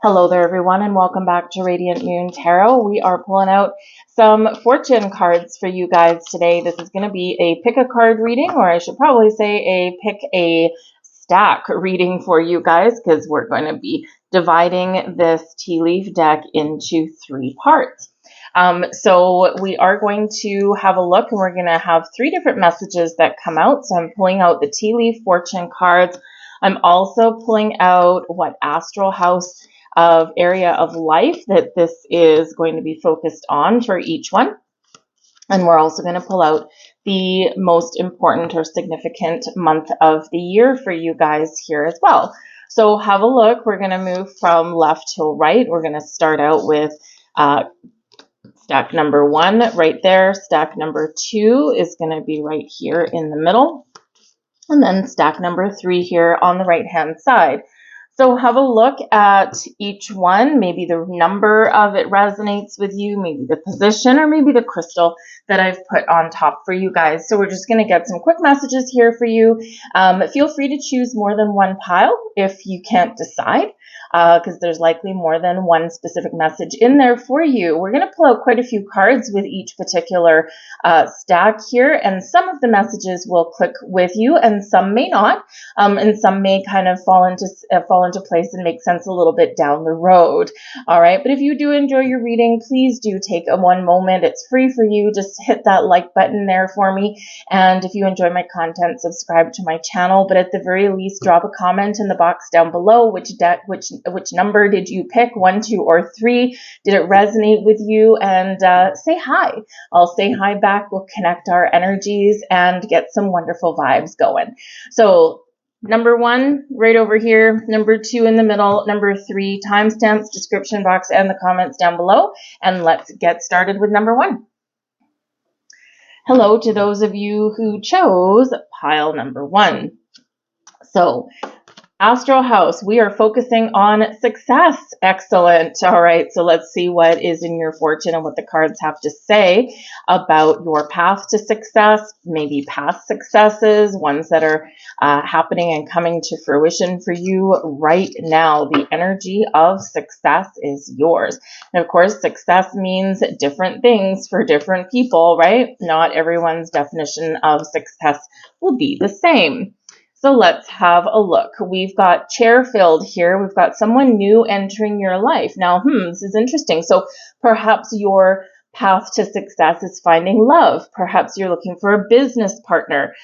Hello there, everyone, and welcome back to Radiant Moon Tarot. We are pulling out some fortune cards for you guys today. This is going to be a pick a card reading, or I should probably say a pick a stack reading for you guys, because we're going to be dividing this tea leaf deck into 3 parts. So we are going to have a look, and we're going to have 3 different messages that come out. So I'm pulling out the tea leaf fortune cards. I'm also pulling out what astral house of area of life that this is going to be focused on for each one. And we're also going to pull out the most important or significant month of the year for you guys here as well. So have a look. We're going to move from left to right. We're going to start out with stack number 1 right there. Stack number 2 is going to be right here in the middle. And then stack number 3 here on the right-hand side. So have a look at each one. Maybe the number of it resonates with you, maybe the position, or maybe the crystal that I've put on top for you guys. So we're just going to get some quick messages here for you. Feel free to choose more than one pile if you can't decide, because there's likely more than one specific message in there for you. We're going to pull out quite a few cards with each particular stack here, and some of the messages will click with you and some may not, and some may kind of fall into place and make sense a little bit down the road. All right, but if you do enjoy your reading, please do take one moment. It's free for you. Just hit that like button there for me, and if you enjoy my content, subscribe to my channel. But at the very least, drop a comment in the box down below. Which number did you pick? 1, 2, or 3? Did it resonate with you? And say hi. I'll say hi back. We'll connect our energies and get some wonderful vibes going. So number 1 right over here, number 2 in the middle, number 3, timestamps, description box, and the comments down below. And let's get started with number 1. Hello to those of you who chose pile number 1. So Astral House, we are focusing on success. Excellent. All right, so let's see what is in your fortune and what the cards have to say about your path to success, maybe past successes, ones that are happening and coming to fruition for you right now. The energy of success is yours. And of course, success means different things for different people, right? Not everyone's definition of success will be the same. So let's have a look. We've got chair filled here. We've got someone new entering your life. Now, this is interesting. So perhaps your path to success is finding love. Perhaps you're looking for a business partner.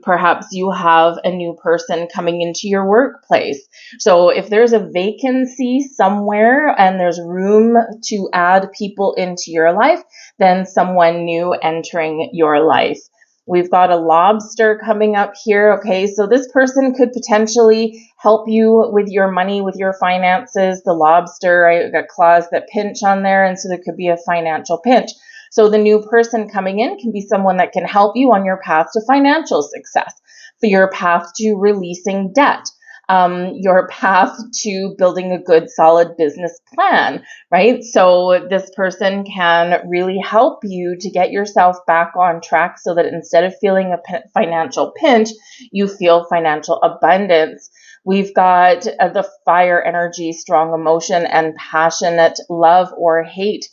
Perhaps you have a new person coming into your workplace. So if there's a vacancy somewhere and there's room to add people into your life, then someone new entering your life. We've got a lobster coming up here. Okay, so this person could potentially help you with your money, with your finances. The lobster, I got claws that pinch on there, and so there could be a financial pinch. So the new person coming in can be someone that can help you on your path to financial success, for your path to releasing debt, your path to building a good, solid business plan, right? So this person can really help you to get yourself back on track so that instead of feeling a financial pinch, you feel financial abundance. We've got the fire energy, strong emotion, and passionate love or hate.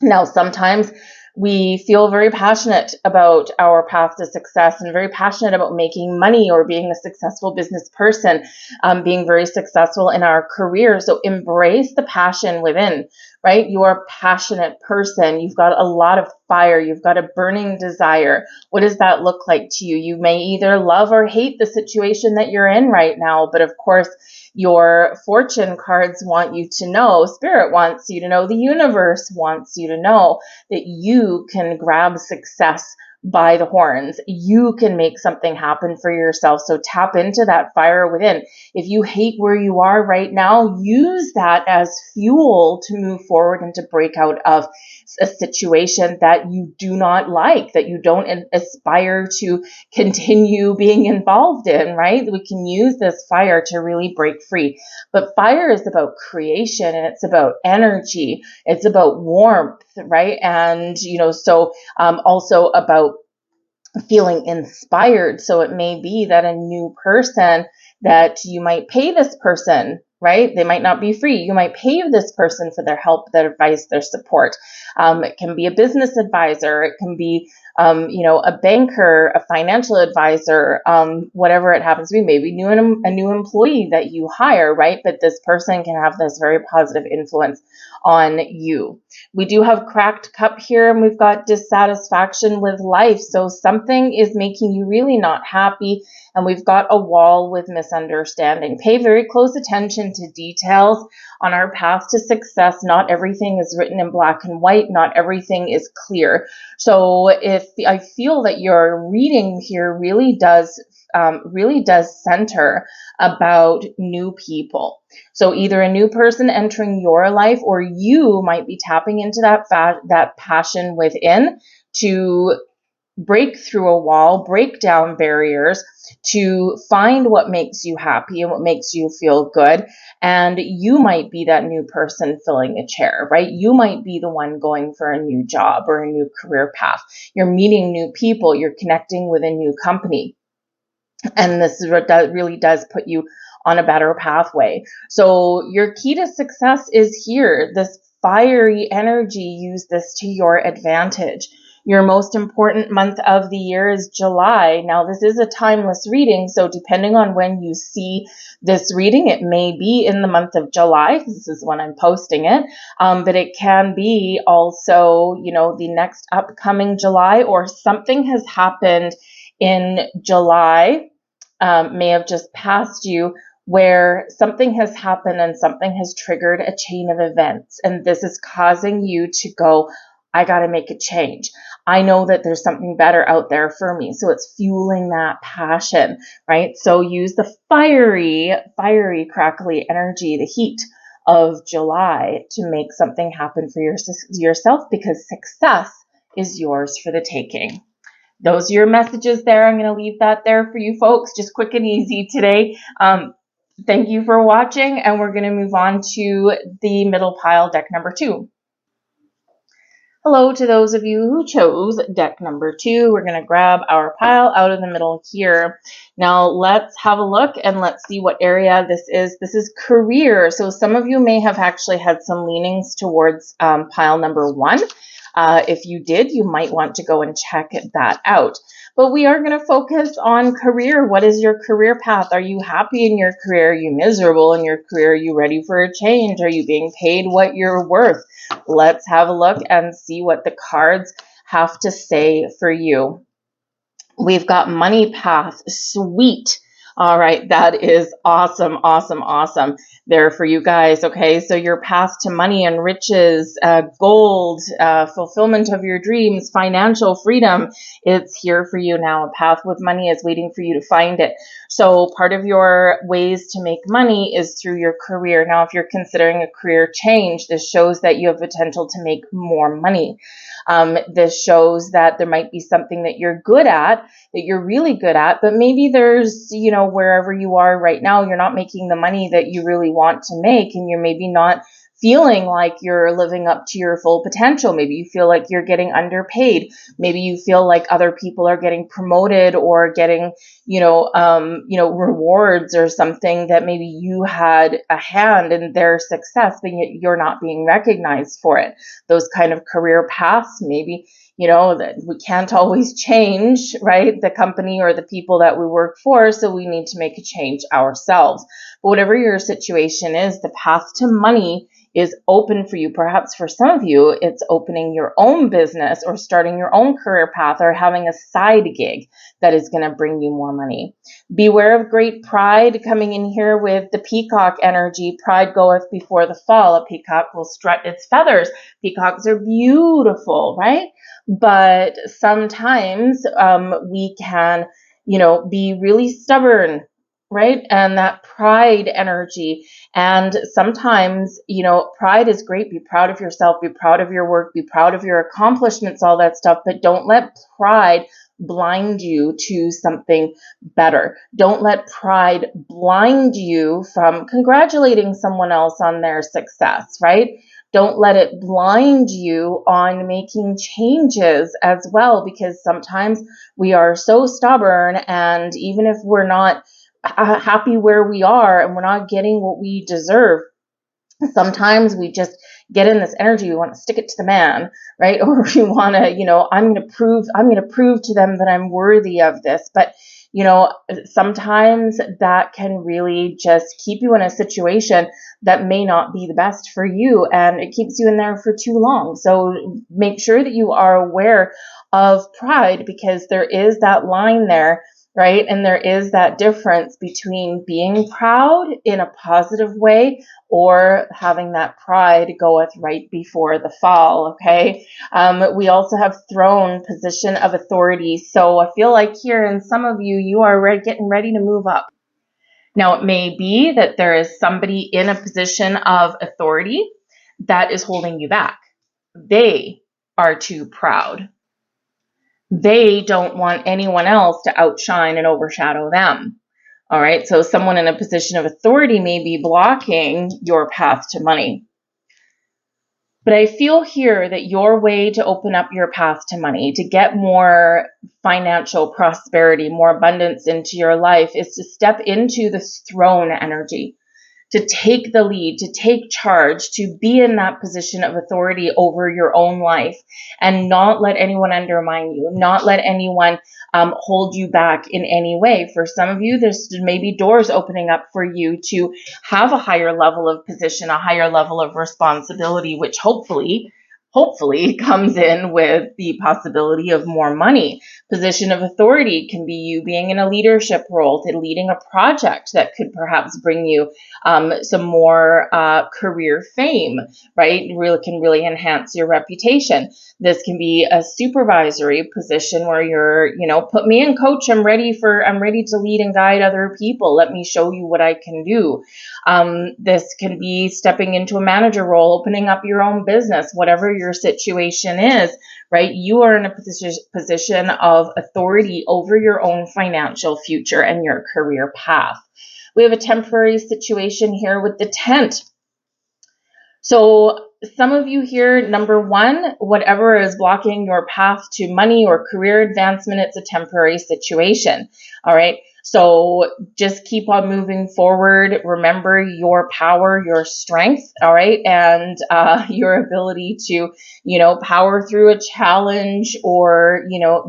Now, sometimes we feel very passionate about our path to success and very passionate about making money or being a successful business person, being very successful in our career. So embrace the passion within, right? You're a passionate person. You've got a lot of fire. You've got a burning desire. What does that look like to you? You may either love or hate the situation that you're in right now, but of course, your fortune cards want you to know, Spirit wants you to know, the universe wants you to know that you can grab success by the horns. You can make something happen for yourself. So tap into that fire within. If you hate where you are right now, use that as fuel to move forward and to break out of a situation that you do not like, that you don't aspire to continue being involved in, right? We can use this fire to really break free. But fire is about creation, and it's about energy. It's about warmth, right? And, so also about feeling inspired. So it may be that a new person that you might pay this person right? They might not be free. You might pay this person for their help, their advice, their support. It can be a business advisor. It can be, a banker, a financial advisor, whatever it happens to be. Maybe a new employee that you hire, right? But this person can have this very positive influence on you. We do have cracked cup here, and we've got dissatisfaction with life. So something is making you really not happy. And we've got a wall with misunderstanding. Pay very close attention to details on our path to success. Not everything is written in black and white. Not everything is clear. So if I feel that your reading here really does center about new people. So either a new person entering your life, or you might be tapping into that passion within to break through a wall, break down barriers, to find what makes you happy and what makes you feel good. And you might be that new person filling a chair, right? You might be the one going for a new job or a new career path. You're meeting new people. You're connecting with a new company. And this really does put you on a better pathway. So your key to success is here. This fiery energy, use this to your advantage. Your most important month of the year is July. Now, this is a timeless reading, so depending on when you see this reading, it may be in the month of July, because this is when I'm posting it, but it can be also, the next upcoming July, or something has happened in July, may have just passed you, where something has happened and something has triggered a chain of events, and this is causing you to go, I got to make a change. I know that there's something better out there for me. So it's fueling that passion, right? So use the fiery, crackly energy, the heat of July, to make something happen for yourself, because success is yours for the taking. Those are your messages there. I'm going to leave that there for you folks, just quick and easy today. Thank you for watching, and we're going to move on to the middle pile, deck number 2. Hello to those of you who chose deck number 2. We're going to grab our pile out of the middle here. Now let's have a look and let's see what area this is. This is career. So some of you may have actually had some leanings towards pile number 1. If you did, you might want to go and check that out. But we are going to focus on career. What is your career path? Are you happy in your career? Are you miserable in your career? Are you ready for a change? Are you being paid what you're worth? Let's have a look and see what the cards have to say for you. We've got money path. Sweet. All right, that is awesome, awesome, awesome there for you guys. Okay, so your path to money and riches, gold, fulfillment of your dreams, financial freedom, it's here for you now. A path with money is waiting for you to find it. So part of your ways to make money is through your career. Now, if you're considering a career change, this shows that you have potential to make more money. This shows that there might be something that you're good at, that you're really good at, but maybe there's, wherever you are right now, you're not making the money that you really want to make, and you're maybe not feeling like you're living up to your full potential. Maybe you feel like you're getting underpaid. Maybe you feel like other people are getting promoted or getting, rewards or something, that maybe you had a hand in their success, but you're not being recognized for it. Those kind of career paths, maybe, that we can't always change, right? The company or the people that we work for. So we need to make a change ourselves. But whatever your situation is, the path to money is open for you. Perhaps for some of you, it's opening your own business or starting your own career path or having a side gig that is going to bring you more money. Beware of great pride coming in here with the peacock energy. Pride goeth before the fall. A peacock will strut its feathers. Peacocks are beautiful, right? But sometimes we can, be really stubborn, right? And that pride energy. And sometimes, pride is great. Be proud of yourself. Be proud of your work. Be proud of your accomplishments, all that stuff. But don't let pride blind you to something better. Don't let pride blind you from congratulating someone else on their success, right? Don't let it blind you on making changes as well, because sometimes we are so stubborn, and even if we're not happy where we are and we're not getting what we deserve, sometimes we just get in this energy, we want to stick it to the man, right? Or we want to, I'm going to prove to them that I'm worthy of this. But, sometimes that can really just keep you in a situation that may not be the best for you, and it keeps you in there for too long. So make sure that you are aware of pride, because there is that line there, right? And there is that difference between being proud in a positive way or having that pride goeth right before the fall, okay? We also have throne, position of authority. So I feel like here in some of you, you are getting ready to move up. Now, it may be that there is somebody in a position of authority that is holding you back. They are too proud. They don't want anyone else to outshine and overshadow them. All right, so someone in a position of authority may be blocking your path to money. But I feel here that your way to open up your path to money, to get more financial prosperity, more abundance into your life, is to step into this throne energy, to take the lead, to take charge, to be in that position of authority over your own life, and not let anyone undermine you, not let anyone hold you back in any way. For some of you, there's maybe doors opening up for you to have a higher level of position, a higher level of responsibility, which hopefully comes in with the possibility of more money. Position of authority can be you being in a leadership role, to leading a project that could perhaps bring you some more career fame, right? Can really enhance your reputation. This can be a supervisory position where you're, put me in, coach. I'm ready to lead and guide other people. Let me show you what I can do. This can be stepping into a manager role, opening up your own business, whatever your situation is, right? You are in a position of authority over your own financial future and your career path. We have a temporary situation here with the tent. So some of you here, number one, whatever is blocking your path to money or career advancement, it's a temporary situation. All right. So just keep on moving forward. Remember your power, your strength. All right. And your ability to, power through a challenge or,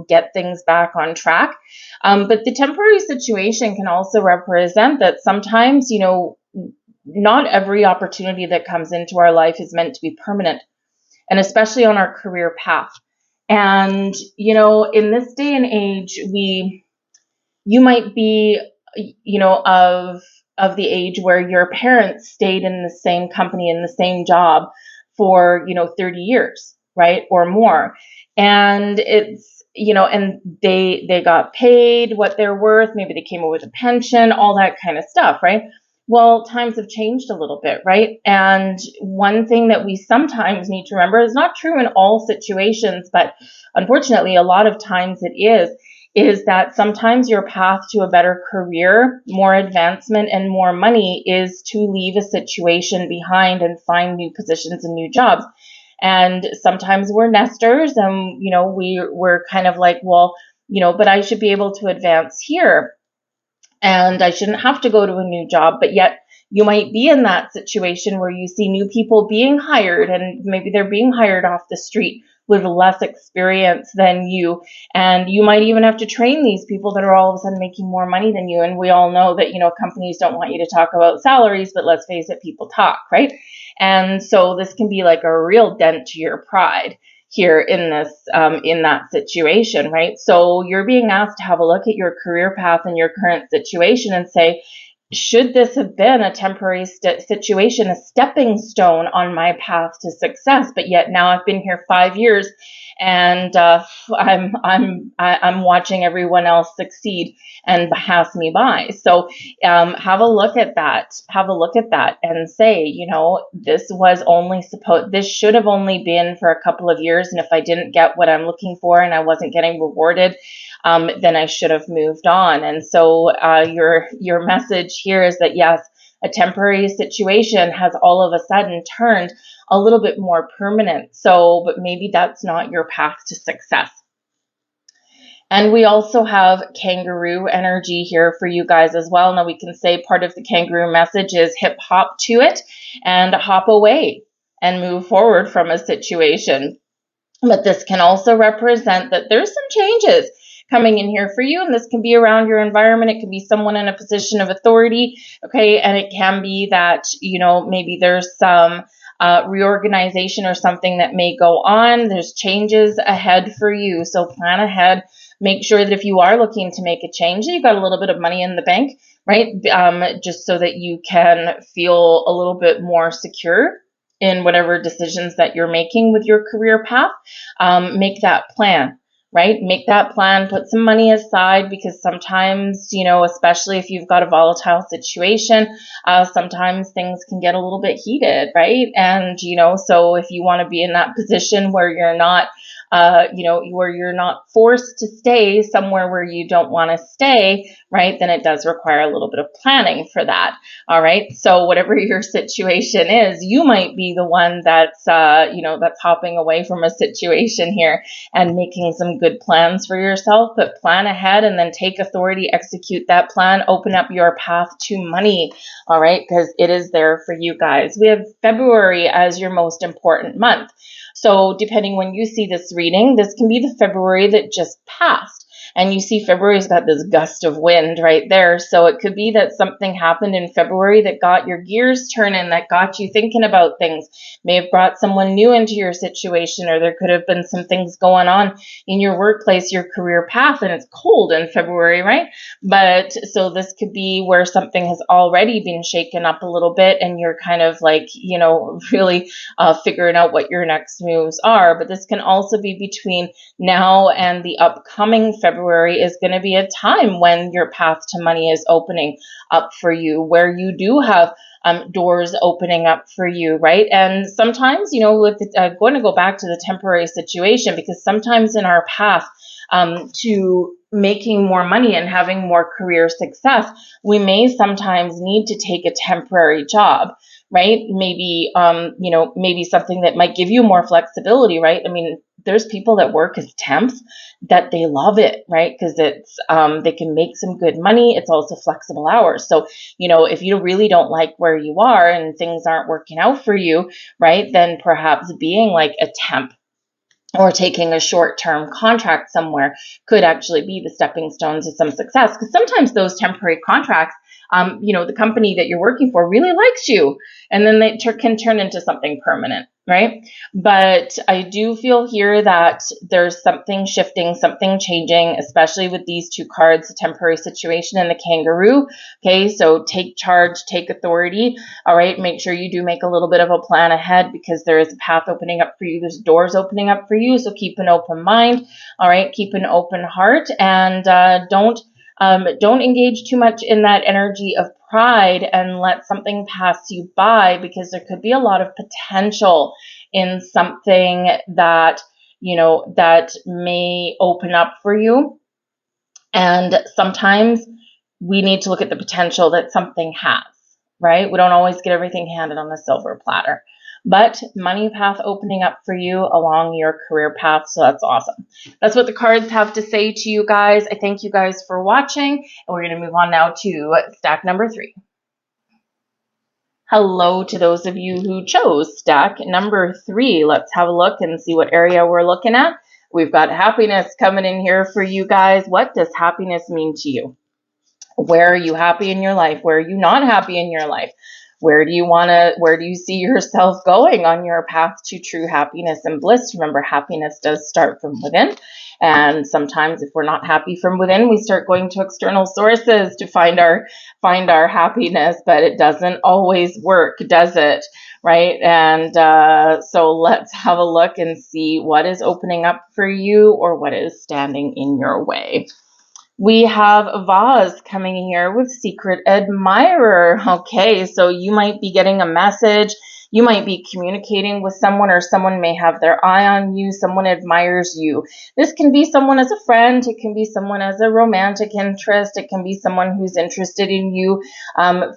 get things back on track. But the temporary situation can also represent that sometimes, not every opportunity that comes into our life is meant to be permanent, and especially on our career path. And, in this day and age, you might be, of the age where your parents stayed in the same company, in the same job for, 30 years, right? Or more. And it's, and they got paid what they're worth. Maybe they came up with a pension, all that kind of stuff, right? Well, times have changed a little bit, right? And one thing that we sometimes need to remember is not true in all situations, but unfortunately, a lot of times it is that sometimes your path to a better career, more advancement, and more money is to leave a situation behind and find new positions and new jobs. And sometimes we're nesters and, we're kind of like, well, but I should be able to advance here, and I shouldn't have to go to a new job. But yet you might be in that situation where you see new people being hired, and maybe they're being hired off the street with less experience than you. And you might even have to train these people that are all of a sudden making more money than you. And we all know that, companies don't want you to talk about salaries, but let's face it, people talk, right? And so this can be like a real dent to your pride here in that situation, right? So you're being asked to have a look at your career path and your current situation and say, should this have been a temporary situation, a stepping stone on my path to success? But yet now I've been here 5 years, and I'm watching everyone else succeed and pass me by. So have a look at that. Have a look at that and say, this should have only been for a couple of years, and if I didn't get what I'm looking for and I wasn't getting rewarded, then I should have moved on. And so your message here is that yes, a temporary situation has all of a sudden turned a little bit more permanent. So, but maybe that's not your path to success. And we also have kangaroo energy here for you guys as well. Now we can say part of the kangaroo message is hip hop to it and hop away and move forward from a situation. But this can also represent that there's some changes coming in here for you, and this can be around your environment. It can be someone in a position of authority, okay? And it can be that, you know, maybe there's some reorganization or something that may go on. There's changes ahead for you, so plan ahead. Make sure that if you are looking to make a change, you've got a little bit of money in the bank, right? Just so that you can feel a little bit more secure in whatever decisions that you're making with your career path. Make that plan, right? Make that plan, put some money aside, because sometimes, you know, especially if you've got a volatile situation, sometimes things can get a little bit heated, right? And, you know, so if you want to be in that position where you're not, where you're not forced to stay somewhere where you don't want to stay, right, then it does require a little bit of planning for that. All right. So whatever your situation is, you might be the one that's, that's hopping away from a situation here and making some good plans for yourself, but plan ahead and then take authority, execute that plan, open up your path to money. All right. Because it is there for you guys. We have February as your most important month. So depending when you see this reading, this can be the February that just passed. And you see February's got this gust of wind right there. So it could be that something happened in February that got your gears turning, that got you thinking about things, may have brought someone new into your situation, or there could have been some things going on in your workplace, your career path, and it's cold in February, right? But so this could be where something has already been shaken up a little bit and you're kind of like, you know, really figuring out what your next moves are. But this can also be between now and the upcoming February is going to be a time when your path to money is opening up for you, where you do have doors opening up for you, right? And sometimes, you know, with going to go back to the temporary situation, because sometimes in our path to making more money and having more career success, we may sometimes need to take a temporary job, right? Maybe, maybe something that might give you more flexibility, right? I mean, there's people that work as temps that they love it, right? Because it's, they can make some good money. It's also flexible hours. So, you know, if you really don't like where you are and things aren't working out for you, right, then perhaps being like a temp or taking a short-term contract somewhere could actually be the stepping stones to some success. Because sometimes those temporary contracts, the company that you're working for really likes you, and then they can turn into something permanent, right? But I do feel here that there's something shifting, something changing, especially with these two cards, the temporary situation and the kangaroo. Okay, so take charge, take authority. All right, make sure you do make a little bit of a plan ahead, because there is a path opening up for you. There's doors opening up for you. So keep an open mind. All right, keep an open heart, and don't engage too much in that energy of pride and let something pass you by, because there could be a lot of potential in something that, you know, that may open up for you. And sometimes we need to look at the potential that something has, right? We don't always get everything handed on a silver platter. But money path opening up for you along your career path. So that's awesome. That's what the cards have to say to you guys. I thank you guys for watching. And we're going to move on now to stack number 3. Hello to those of you who chose stack number 3. Let's have a look and see what area we're looking at. We've got happiness coming in here for you guys. What does happiness mean to you? Where are you happy in your life? Where are you not happy in your life? Where do you see yourself going on your path to true happiness and bliss? Remember, happiness does start from within. And sometimes if we're not happy from within, we start going to external sources to find our happiness, but it doesn't always work, does it? Right? And so let's have a look and see what is opening up for you or what is standing in your way. We have a vase coming here with secret admirer. Okay, so you might be getting a message. You might be communicating with someone, or someone may have their eye on you. Someone admires you. This can be someone as a friend. It can be someone as a romantic interest. It can be someone who's interested in you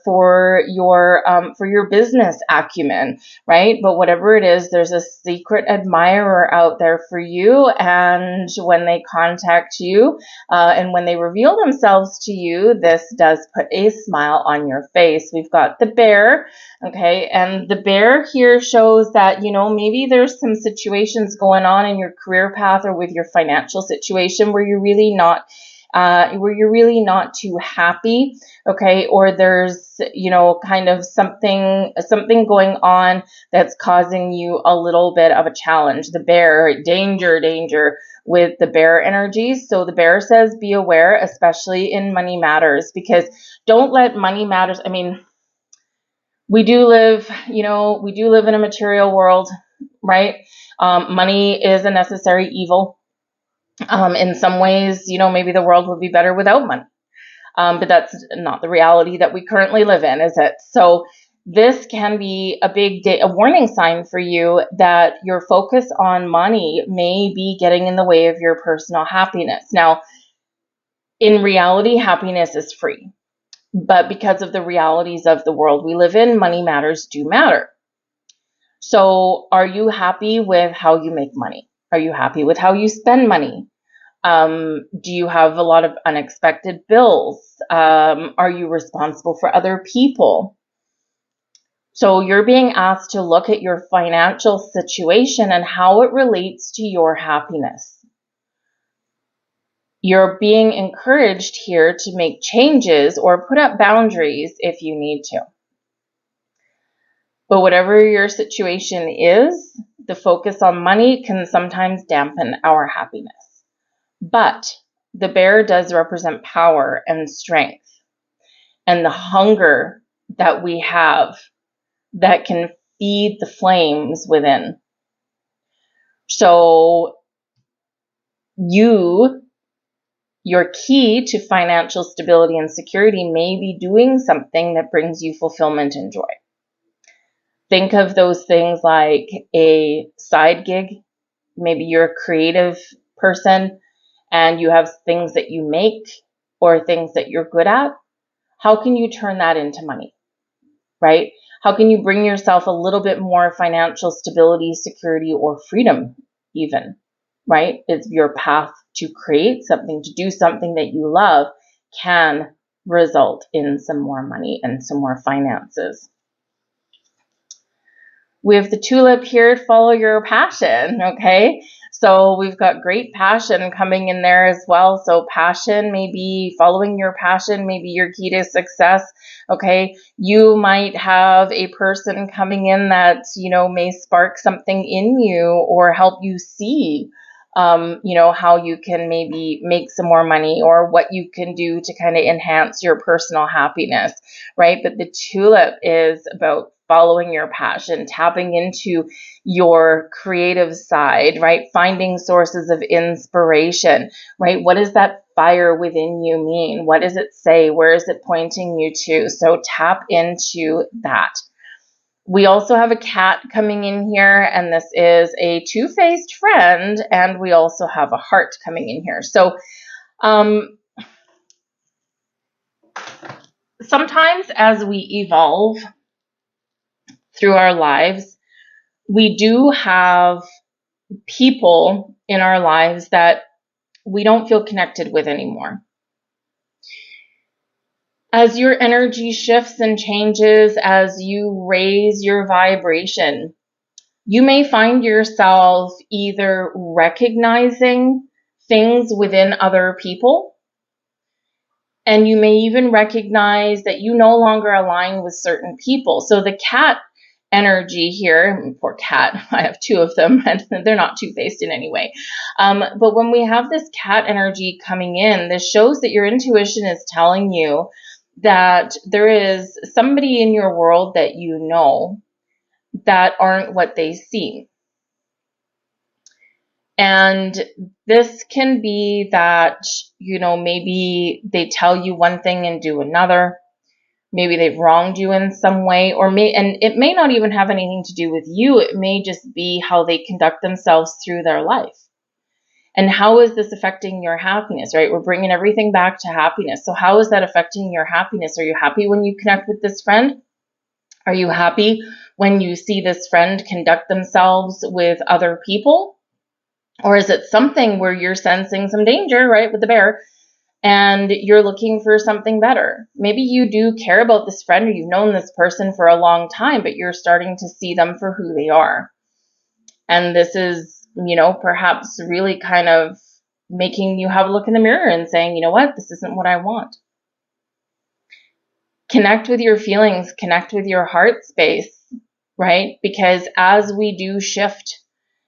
for your business acumen, right? But whatever it is, there's a secret admirer out there for you. And when they contact you and when they reveal themselves to you, this does put a smile on your face. We've got the bear, okay? And the bear here shows that, maybe there's some situations going on in your career path or with your financial situation where you're really not too happy, okay? Or there's, kind of something going on that's causing you a little bit of a challenge. The bear, danger with the bear energies. So the bear says, be aware, especially in money matters, because don't let money matters. I mean, we do live in a material world, right? Money is a necessary evil. In some ways, maybe the world would be better without money. But that's not the reality that we currently live in, is it? So this can be a warning sign for you that your focus on money may be getting in the way of your personal happiness. Now, in reality, happiness is free. But because of the realities of the world we live in, money matters do matter. So are you happy with how you make money? Are you happy with how you spend money? Do you have a lot of unexpected bills? Are you responsible for other people? So you're being asked to look at your financial situation and how it relates to your happiness. You're being encouraged here to make changes or put up boundaries if you need to. But whatever your situation is, the focus on money can sometimes dampen our happiness. But the bear does represent power and strength and the hunger that we have that can feed the flames within. So your key to financial stability and security may be doing something that brings you fulfillment and joy. Think of those things like a side gig. Maybe you're a creative person and you have things that you make or things that you're good at. How can you turn that into money, right? How can you bring yourself a little bit more financial stability, security, or freedom even, right? It's your path to create something, to do something that you love can result in some more money and some more finances. We have the tulip here, follow your passion, okay? So we've got great passion coming in there as well. So passion, maybe following your passion, maybe your key to success, okay? You might have a person coming in that, may spark something in you or help you see, how you can maybe make some more money or what you can do to kind of enhance your personal happiness, right? But the tulip is about following your passion, tapping into your creative side, right? Finding sources of inspiration, right? What does that fire within you mean? What does it say? Where is it pointing you to? So tap into that. We also have a cat coming in here, and this is a two-faced friend, and we also have a heart coming in here. So sometimes as we evolve through our lives, we do have people in our lives that we don't feel connected with anymore. As your energy shifts and changes, as you raise your vibration, you may find yourself either recognizing things within other people, and you may even recognize that you no longer align with certain people. So the cat energy here, poor cat, I have two of them, and they're not two-faced in any way. But when we have this cat energy coming in, this shows that your intuition is telling you that there is somebody in your world that you know that aren't what they seem. And this can be that, maybe they tell you one thing and do another. Maybe they've wronged you in some way, and it may not even have anything to do with you. It may just be how they conduct themselves through their life. And how is this affecting your happiness, right? We're bringing everything back to happiness. So how is that affecting your happiness? Are you happy when you connect with this friend? Are you happy when you see this friend conduct themselves with other people? Or is it something where you're sensing some danger, right, with the bear, and you're looking for something better? Maybe you do care about this friend, or you've known this person for a long time, but you're starting to see them for who they are. And this is, perhaps really kind of making you have a look in the mirror and saying, you know what, this isn't what I want. Connect with your feelings, connect with your heart space, right? Because as we do shift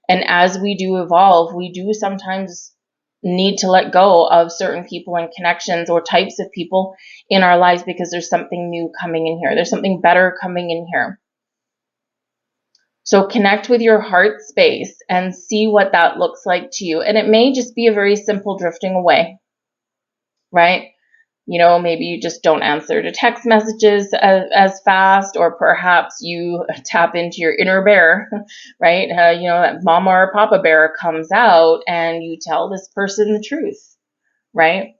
and as we do evolve, we do sometimes need to let go of certain people and connections or types of people in our lives because there's something new coming in here. There's something better coming in here. So connect with your heart space and see what that looks like to you. And it may just be a very simple drifting away, right? Maybe you just don't answer to text messages as fast, or perhaps you tap into your inner bear, right? That mama or papa bear comes out and you tell this person the truth, right?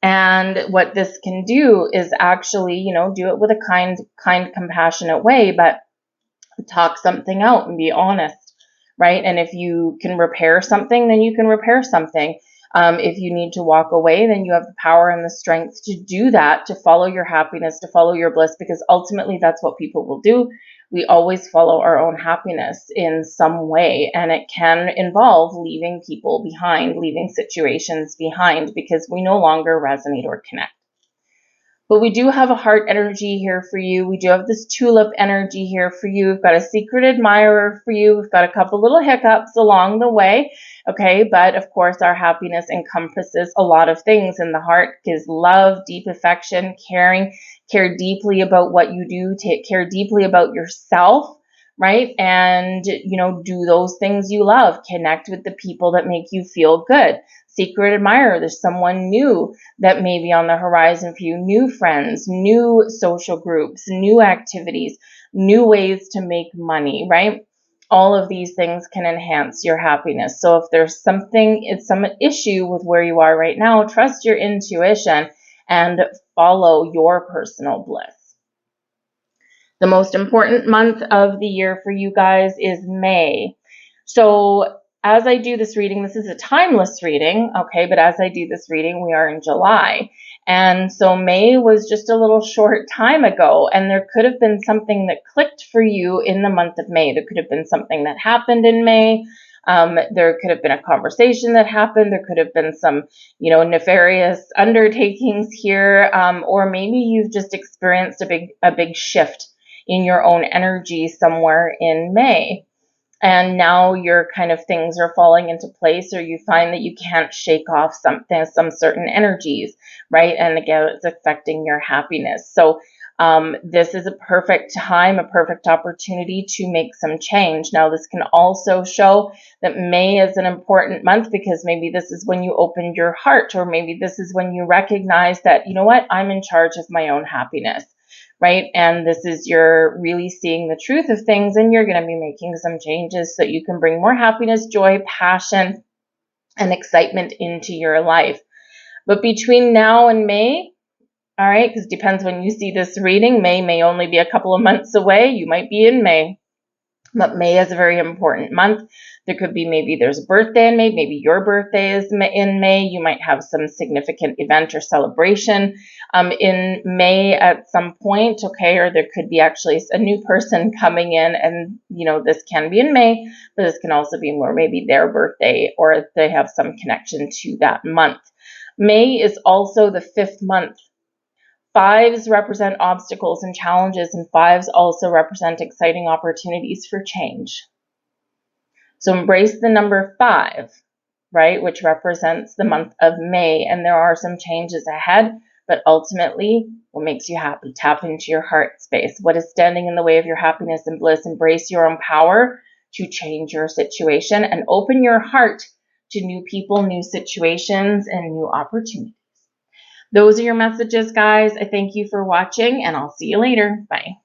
And what this can do is actually, do it with a kind, compassionate way, but talk something out and be honest, right? And if you can repair something, then you can repair something. If you need to walk away, then you have the power and the strength to do that, to follow your happiness, to follow your bliss, because ultimately that's what people will do. We always follow our own happiness in some way, and it can involve leaving people behind, leaving situations behind, because we no longer resonate or connect. But we do have a heart energy here for you. We do have this tulip energy here for you. We've got a secret admirer for you. We've got a couple little hiccups along the way. Okay, but of course our happiness encompasses a lot of things, and the heart is love, deep affection, caring, care deeply about what you do, care deeply about yourself, right? And, do those things you love. Connect with the people that make you feel good. Secret admirer, there's someone new that may be on the horizon for you, new friends, new social groups, new activities, new ways to make money, right? All of these things can enhance your happiness. So if there's some issue with where you are right now, trust your intuition and follow your personal bliss. The most important month of the year for you guys is May. So as I do this reading, this is a timeless reading, okay, but as I do this reading, we are in July. And so May was just a little short time ago, and there could have been something that clicked for you in the month of May. There could have been something that happened in May. There could have been a conversation that happened. There could have been some, nefarious undertakings here, or maybe you've just experienced a big shift in your own energy somewhere in May. And now your kind of things are falling into place, or you find that you can't shake off some certain energies, right? And again, it's affecting your happiness. So this is a perfect time, a perfect opportunity to make some change. Now, this can also show that May is an important month because maybe this is when you opened your heart, or maybe this is when you recognize that, you know what, I'm in charge of my own happiness. Right? And this is you're really seeing the truth of things, and you're going to be making some changes so you can bring more happiness, joy, passion, and excitement into your life. But between now and May, all right, because it depends when you see this reading, May may only be a couple of months away. You might be in May. But May is a very important month. There could be maybe there's a birthday in May. Maybe your birthday is in May. You might have some significant event or celebration in May at some point, okay? Or there could be actually a new person coming in, and, this can be in May, but this can also be more maybe their birthday, or they have some connection to that month. May is also the 5th month. 5s represent obstacles and challenges, and 5s also represent exciting opportunities for change. So embrace the number 5, right, which represents the month of May, and there are some changes ahead, but ultimately, what makes you happy? Tap into your heart space. What is standing in the way of your happiness and bliss? Embrace your own power to change your situation and open your heart to new people, new situations, and new opportunities. Those are your messages, guys. I thank you for watching, and I'll see you later. Bye.